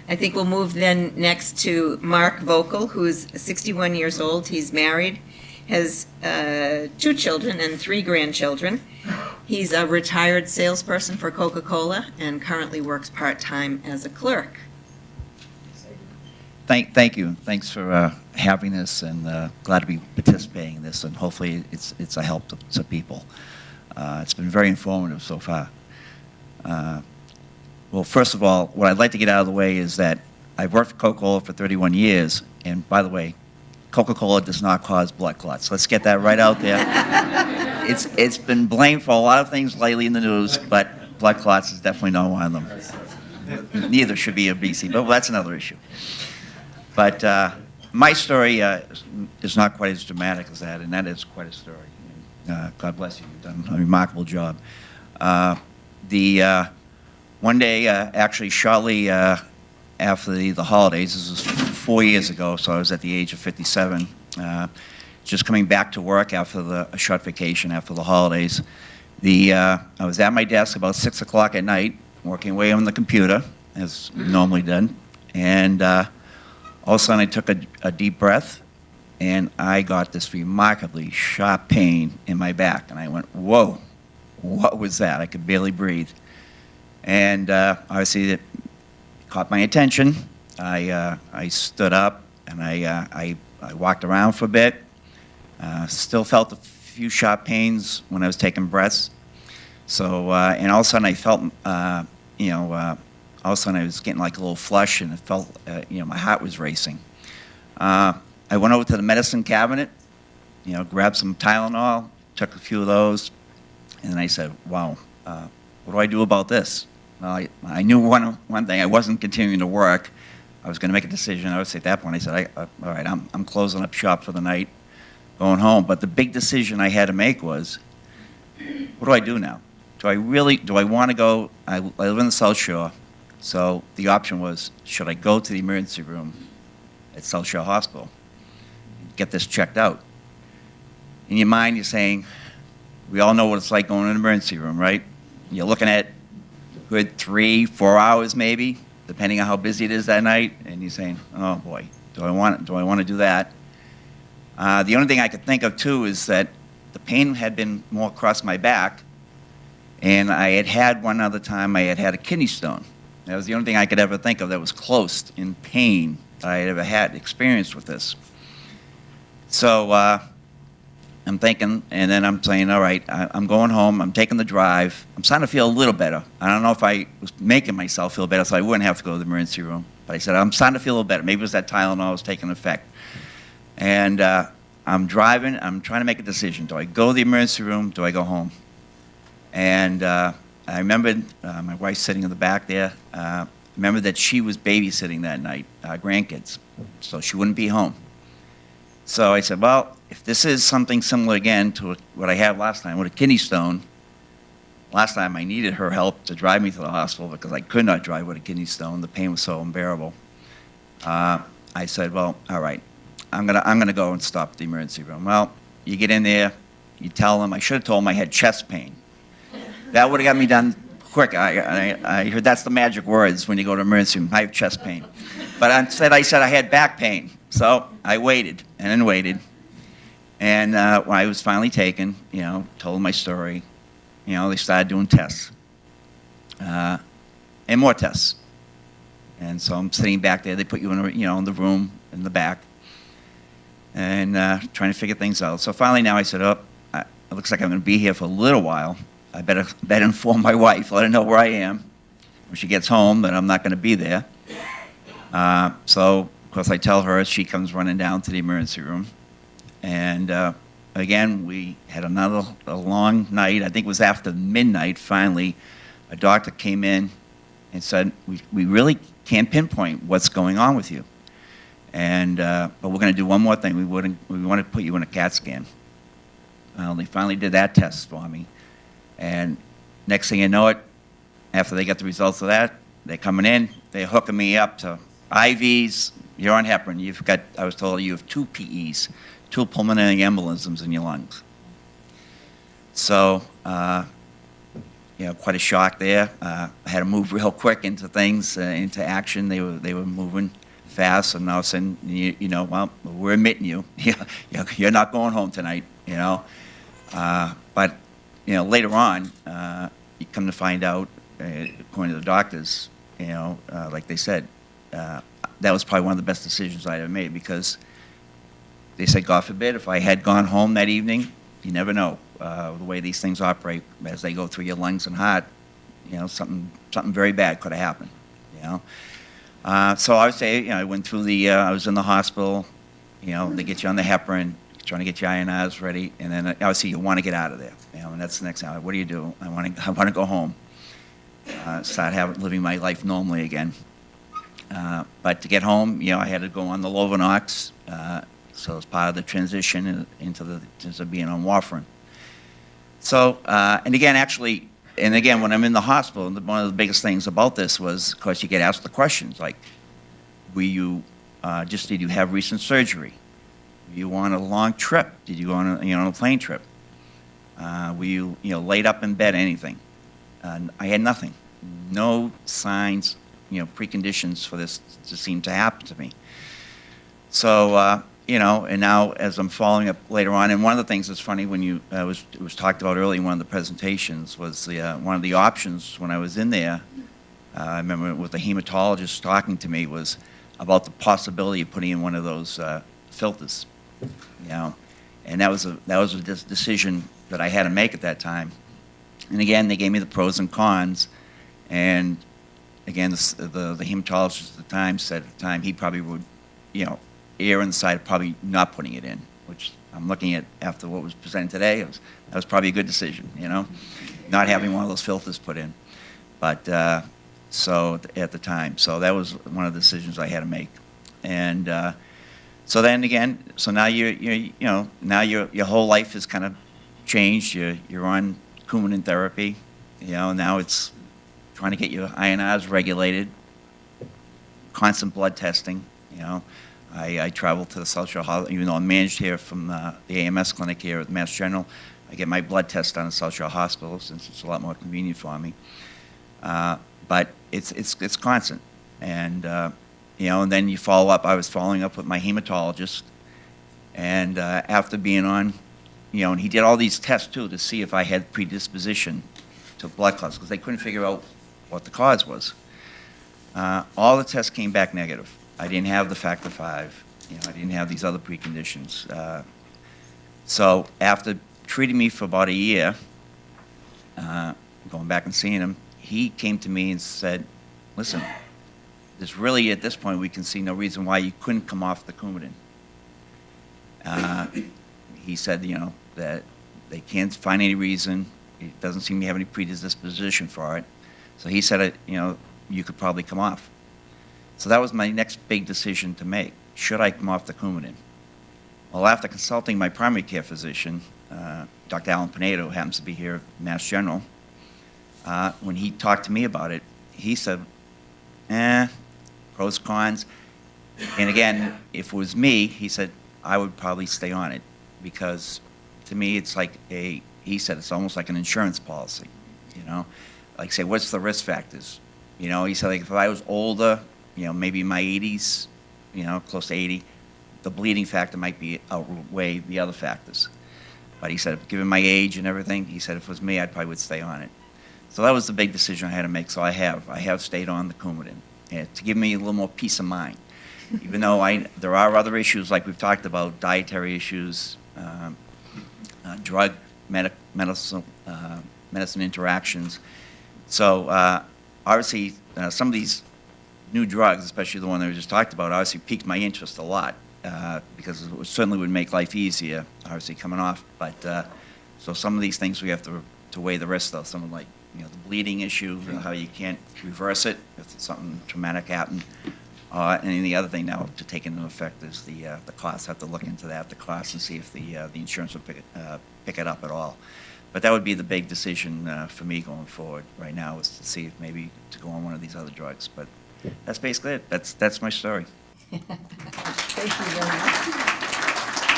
I think we'll move then next to Mark Vocal, who's 61 years old. He's married, has 2 children and 3 grandchildren. He's a retired salesperson for Coca-Cola and currently works part-time as a clerk. Thank you. Thanks for having this, and glad to be participating in this, and hopefully it's a help to people. It's been very informative so far. Well, first of all, what I'd like to get out of the way is that I've worked for Coca-Cola for 31 years, and by the way, Coca-Cola does not cause blood clots. Let's get that right out there. It's been blamed for a lot of things lately in the news, but blood clots is definitely not one of them. Neither should be obesity, but that's another issue. But my story is not quite as dramatic as that, and that is quite a story. God bless you. You've done a remarkable job. One day, actually shortly after the holidays, this was 4 years ago, so I was at the age of 57, just coming back to work after a short vacation after the holidays. I was at my desk about 6 o'clock at night, working away on the computer, as normally done, and all of a sudden I took a deep breath, and I got this remarkably sharp pain in my back, and I went, whoa, what was that? I could barely breathe. And obviously it caught my attention. I stood up, and I walked around for a bit. Still felt a few sharp pains when I was taking breaths. So, and all of a sudden I felt, all of a sudden I was getting like a little flush, and it felt, my heart was racing. I went over to the medicine cabinet, grabbed some Tylenol, took a few of those, and then I said, wow, what do I do about this? Well, I knew one thing. I wasn't continuing to work. I was going to make a decision. I would say at that point, I said, all right, I'm closing up shop for the night, going home. But the big decision I had to make was, what do I do now? Do I want to go? I live in the South Shore, so the option was, should I go to the emergency room at South Shore Hospital, get this checked out? In your mind, you're saying, we all know what it's like going to an emergency room, right? You're looking at good 3-4 hours maybe, depending on how busy it is that night, and you're saying, oh boy, do I want to do that? The only thing I could think of too is that the pain had been more across my back, and I had one other time I had a kidney stone. That was the only thing I could ever think of that was close in pain that I had ever had experienced with this. So I'm thinking, and then I'm saying, all right, I'm going home, I'm taking the drive, I'm starting to feel a little better. I don't know if I was making myself feel better so I wouldn't have to go to the emergency room, but I said, I'm starting to feel a little better. Maybe it was that Tylenol was taking effect. And I'm driving, I'm trying to make a decision. Do I go to the emergency room, do I go home? And I remembered my wife sitting in the back there. Remember that she was babysitting that night, grandkids, so she wouldn't be home. So I said, well, if this is something similar again to what I had last time with a kidney stone, last time I needed her help to drive me to the hospital because I could not drive with a kidney stone. The pain was so unbearable. I said, well, all right, I'm gonna go and stop at the emergency room. Well, you get in there, you tell them, I should have told them I had chest pain. That would have got me done quick. I heard that's the magic words when you go to emergency room, I have chest pain. But instead I said I had back pain. So I waited and then waited. And when I was finally taken, told my story, they started doing tests. And more tests. And so I'm sitting back there. They put you in the room in the back and trying to figure things out. So finally now I said, it looks like I'm going to be here for a little while. I better inform my wife, let her know where I am. When she gets home, that I'm not going to be there. So, of course, I tell her, she comes running down to the emergency room. And again, we had a long night. I think it was after midnight, finally, a doctor came in and said, we really can't pinpoint what's going on with you. And, but we're going to do one more thing. We want to put you in a CAT scan. Well, they finally did that test for me. And next thing you know it, after they get the results of that, they're coming in, they're hooking me up to IVs. You're on heparin. I was told you have 2 PEs, 2 pulmonary embolisms in your lungs. So quite a shock there. I had to move real quick into things, into action. They were moving fast, and all of a sudden, well, we're admitting you. You're not going home tonight, But, later on, you come to find out, according to the doctors, like they said, that was probably one of the best decisions I ever made, because they said, God forbid, if I had gone home that evening, you never know the way these things operate as they go through your lungs and heart. Something very bad could have happened. So I would say, I went through I was in the hospital. They get you on the heparin, trying to get your INRs ready, and then obviously you want to get out of there. And that's the next thing. What do you do? I want to go home, start living my life normally again. But to get home, I had to go on the Lovenox. So it's part of the transition into being on warfarin. So, and again, when I'm in the hospital, one of the biggest things about this was, of course, you get asked the questions like, did you have recent surgery? Were you on a long trip? Did you go on a plane trip? Were you, laid up in bed, anything? I had nothing. No signs, preconditions for this to seem to happen to me. So, and now as I'm following up later on, and one of the things that's funny when it was talked about earlier in one of the presentations was one of the options when I was in there, I remember with the hematologist talking to me, was about the possibility of putting in one of those filters, and that was a decision that I had to make at that time. And again, they gave me the pros and cons, and again, the hematologist at the time he probably would, err on the side of probably not putting it in, which I'm looking at after what was presented today. That was probably a good decision, not having one of those filters put in. But so at the time, so that was one of the decisions I had to make. And so then again, so now now your whole life is kind of changed. You're on Coumadin therapy, now it's trying to get your INRs regulated, constant blood testing, I travel to the South Shore Hospital, even though I'm managed here from the AMS clinic here at Mass General. I get my blood test done at South Shore Hospital since it's a lot more convenient for me. But it's constant, and and then you follow up. I was following up with my hematologist, and after being on, and he did all these tests too to see if I had predisposition to blood clots, because they couldn't figure out what the cause was. All the tests came back negative. I didn't have the factor V. I didn't have these other preconditions. So after treating me for about a year, going back and seeing him, he came to me and said, listen, there's really, at this point, we can see no reason why you couldn't come off the Coumadin. He said, that they can't find any reason. It doesn't seem to have any predisposition for it. So he said, you could probably come off. So that was my next big decision to make. Should I come off the Coumadin? Well, after consulting my primary care physician, Dr. Alan Pinedo, who happens to be here at Mass General, when he talked to me about it, he said, pros, cons. And again, if it was me, he said, I would probably stay on it, because to me, it's like he said, it's almost like an insurance policy, Like, say, what's the risk factors? He said, like, if I was older, maybe in my 80s, close to 80, the bleeding factor might outweigh the other factors. But he said, given my age and everything, he said, if it was me, I probably would stay on it. So that was the big decision I had to make. So I have stayed on the Coumadin, to give me a little more peace of mind. Even though there are other issues, like we've talked about, dietary issues, drug, medicine interactions. So obviously, some of these new drugs, especially the one that we just talked about, obviously piqued my interest a lot, because it certainly would make life easier, obviously, coming off. But so some of these things we have to weigh the risk, though. Some of, like, the bleeding issue, how you can't reverse it if something traumatic happened. And the other thing now to take into effect is the clots. Have to look into that, the clots, and see if the insurance will pick it up at all. But that would be the big decision for me going forward right now, is to see if maybe to go on one of these other drugs. But that's basically it. That's my story. Thank you very much.